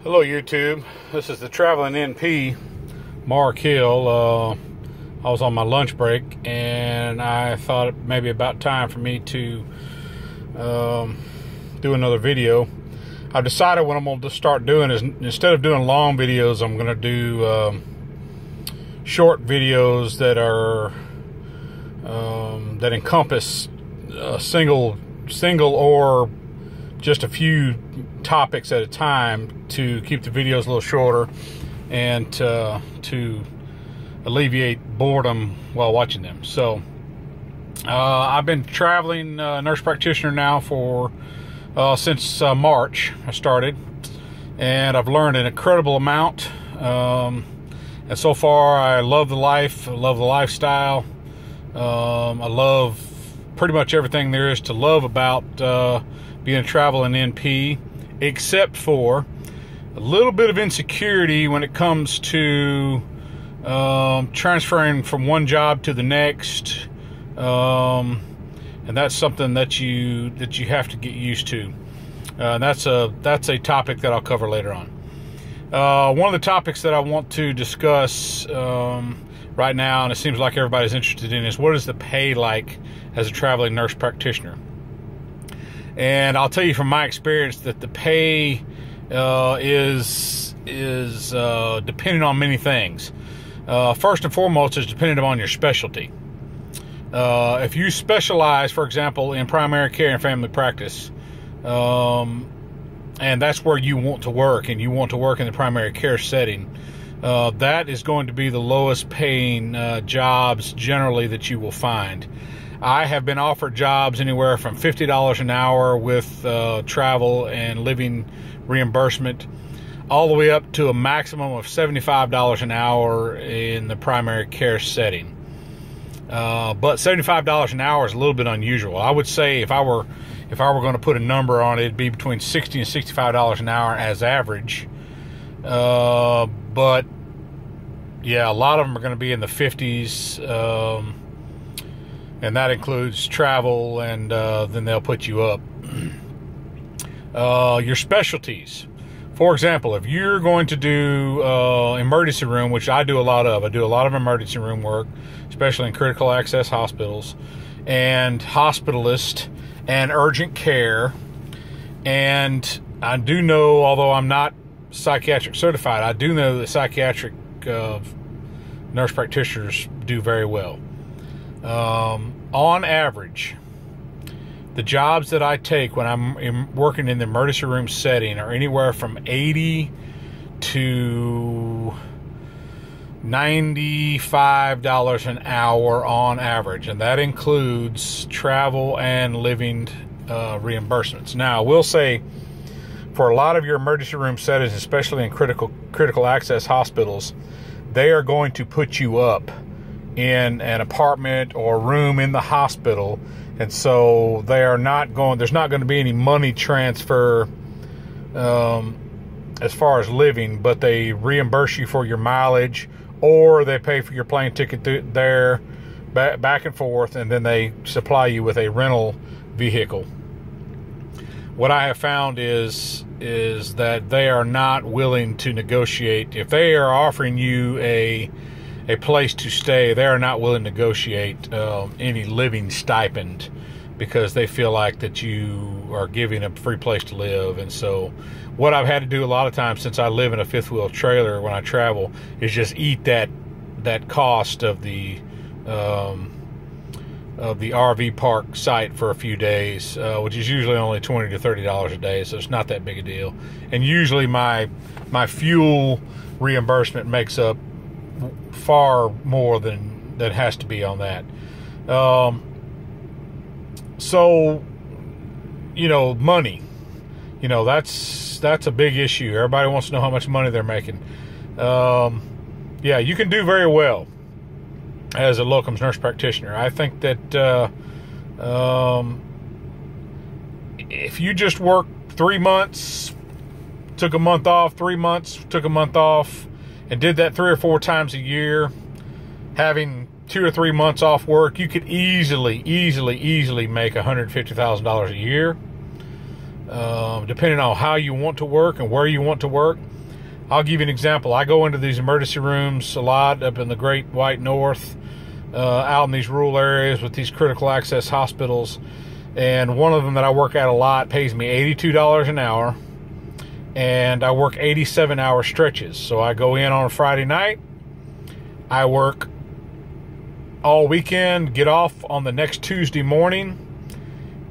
Hello YouTube, this is the Traveling NP, Mark Hill. I was on my lunch break and I thought it may be about time for me to do another video. I've decided what I'm going to start doing is, instead of doing long videos, I'm going to do short videos that are that encompass a single or just a few topics at a time to keep the videos a little shorter and to alleviate boredom while watching them. So I've been traveling nurse practitioner now for since March I started, and I've learned an incredible amount, and so far I love the life, I love the lifestyle. I love pretty much everything there is to love about being a traveling NP, except for a little bit of insecurity when it comes to transferring from one job to the next, and that's something that you have to get used to. That's a topic that I'll cover later on. One of the topics that I want to discuss right now, and it seems like everybody's interested in, is what is the pay like as a traveling nurse practitioner. And I'll tell you from my experience that the pay is dependent on many things. First and foremost, is dependent upon your specialty. If you specialize, for example, in primary care and family practice, and that's where you want to work, and you want to work in the primary care setting, that is going to be the lowest paying jobs generally that you will find. I have been offered jobs anywhere from $50 an hour with travel and living reimbursement, all the way up to a maximum of $75 an hour in the primary care setting. But $75 an hour is a little bit unusual. I would say if I were going to put a number on it, it'd be between $60 and $65 an hour as average. But yeah, a lot of them are going to be in the 50s. And that includes travel, and then they'll put you up. Your specialties. For example, if you're going to do emergency room, which I do a lot of. I do a lot of emergency room work, especially in critical access hospitals, and hospitalist, and urgent care. And I do know, although I'm not psychiatric certified, I do know that psychiatric nurse practitioners do very well. On average, the jobs that I take when I'm working in the emergency room setting are anywhere from $80 to $95 an hour on average, and that includes travel and living reimbursements. Now, I will say, for a lot of your emergency room settings, especially in critical access hospitals, they are going to put you up in an apartment or room in the hospital, and so there's not going to be any money transfer as far as living, but they reimburse you for your mileage, or they pay for your plane ticket there, back and forth, and then they supply you with a rental vehicle. What I have found is that they are not willing to negotiate. If they are offering you a place to stay, they are not willing to negotiate any living stipend, because they feel like that you are giving a free place to live. And so what I've had to do a lot of times, since I live in a fifth wheel trailer when I travel, is just eat that cost of the RV park site for a few days, which is usually only $20 to $30 a day, so it's not that big a deal. And usually my fuel reimbursement makes up far more than has to be on that. So, money, that's a big issue. Everybody wants to know how much money they're making. Yeah, you can do very well as a locums nurse practitioner. I think that if you just work 3 months, took a month off, 3 months, took a month off, and did that 3 or 4 times a year, having 2 or 3 months off work, you could easily make $150,000 a year. depending on how you want to work and where you want to work. I'll give you an example. I go into these emergency rooms a lot up in the Great White North, out in these rural areas with these critical access hospitals. And one of them that I work at a lot pays me $82 an hour. And I work 87-hour stretches. So I go in on a Friday night. I work all weekend, get off on the next Tuesday morning.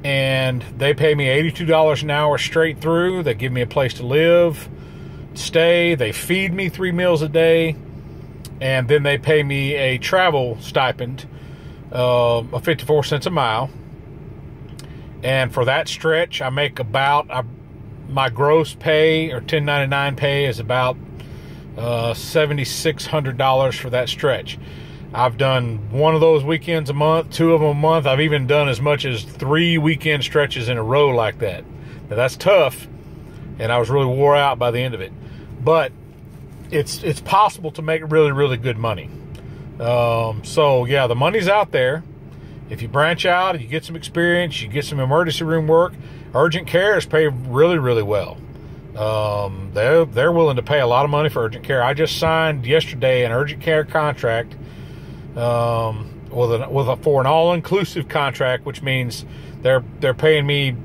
And they pay me $82 an hour straight through. They give me a place to live, stay. They feed me 3 meals a day. And then they pay me a travel stipend of 54 cents a mile. And for that stretch, I make about, my gross pay or 1099 pay is about $7,600 for that stretch. I've done one of those weekends a month, 2 of them a month. I've even done as much as 3 weekend stretches in a row like that. Now that's tough, and I was really wore out by the end of it. But it's possible to make really, really good money. So yeah, the money's out there. If you branch out, you get some experience, you get some emergency room work. Urgent care is paid really, really well. They're willing to pay a lot of money for urgent care. I just signed yesterday an urgent care contract for an all-inclusive contract, which means they're paying me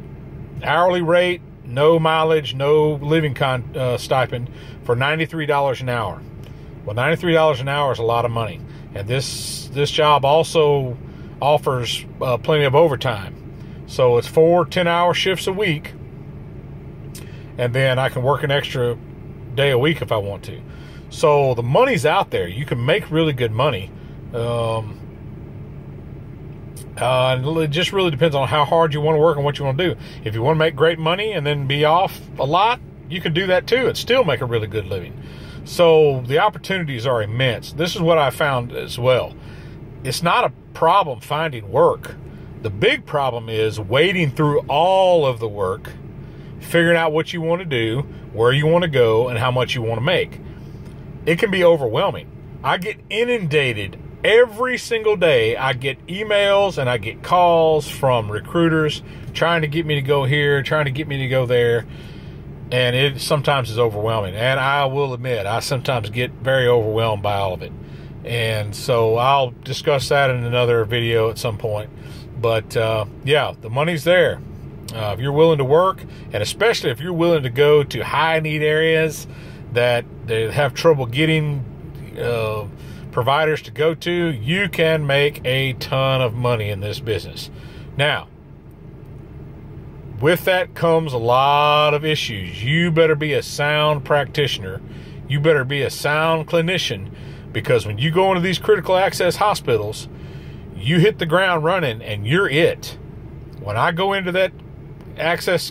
hourly rate, no mileage, no living stipend for $93 an hour. Well, $93 an hour is a lot of money, and this job also offers plenty of overtime. So it's 4 10-hour shifts a week, and then I can work an extra day a week if I want to. So the money's out there. You can make really good money. It just really depends on how hard you want to work and what you want to do. If you want to make great money and then be off a lot, you can do that too and still make a really good living. So the opportunities are immense. This is what I found as well. It's not a problem finding work. The big problem is wading through all of the work, figuring out what you want to do, where you want to go, and how much you want to make. It can be overwhelming. I get inundated every single day. I get emails and I get calls from recruiters trying to get me to go here, trying to get me to go there. And it sometimes is overwhelming. And I will admit, I sometimes get very overwhelmed by all of it. And so I'll discuss that in another video at some point. But yeah, the money's there. If you're willing to work, and especially if you're willing to go to high need areas that they have trouble getting providers to go to, you can make a ton of money in this business. Now, with that comes a lot of issues. You better be a sound practitioner. You better be a sound clinician, because when you go into these critical access hospitals, you hit the ground running and you're it. When I go into that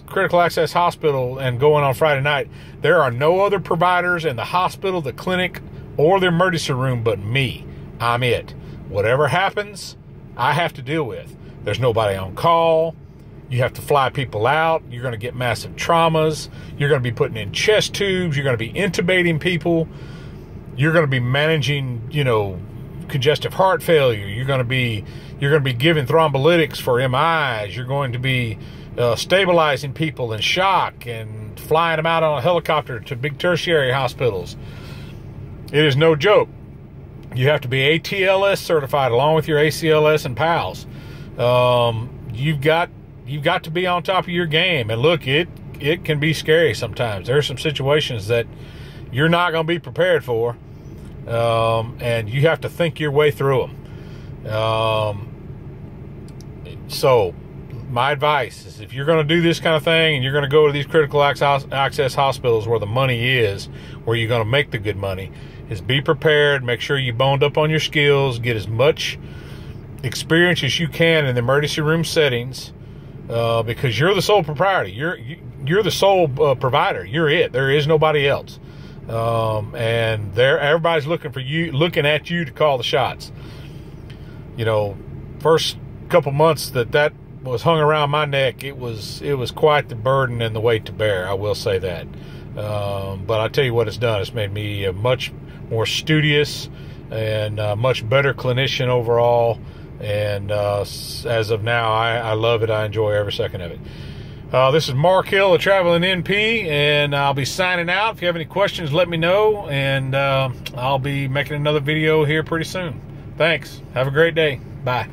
critical access hospital and go in on Friday night, there are no other providers in the hospital, the clinic, or the emergency room but me. I'm it. Whatever happens, I have to deal with. There's nobody on call. You have to fly people out. You're going to get massive traumas. You're going to be putting in chest tubes. You're going to be intubating people. You're going to be managing, congestive heart failure. You're going to be giving thrombolytics for MIs. You're going to be stabilizing people in shock and flying them out on a helicopter to big tertiary hospitals. It is no joke. You have to be ATLS certified along with your ACLS and PALS. You've got to be on top of your game. And look, it can be scary sometimes. There are some situations that you're not going to be prepared for, and you have to think your way through them. So my advice is, if you're going to do this kind of thing and you're going to go to these critical access hospitals where the money is, where you're going to make the good money, is be prepared. Make sure you boned up on your skills, get as much experience as you can in the emergency room settings, because you're the sole proprietor. You're the sole provider. You're it. There is nobody else. And everybody's looking at you to call the shots. First couple months that was hung around my neck, it was quite the burden and the weight to bear. I will say that. But I tell you what it's done. It's made me a much more studious and much better clinician overall. And as of now, I love it. I enjoy every second of it. This is Mark Hill, a Traveling NP, and I'll be signing out. If you have any questions, let me know, and I'll be making another video here pretty soon. Thanks. Have a great day. Bye.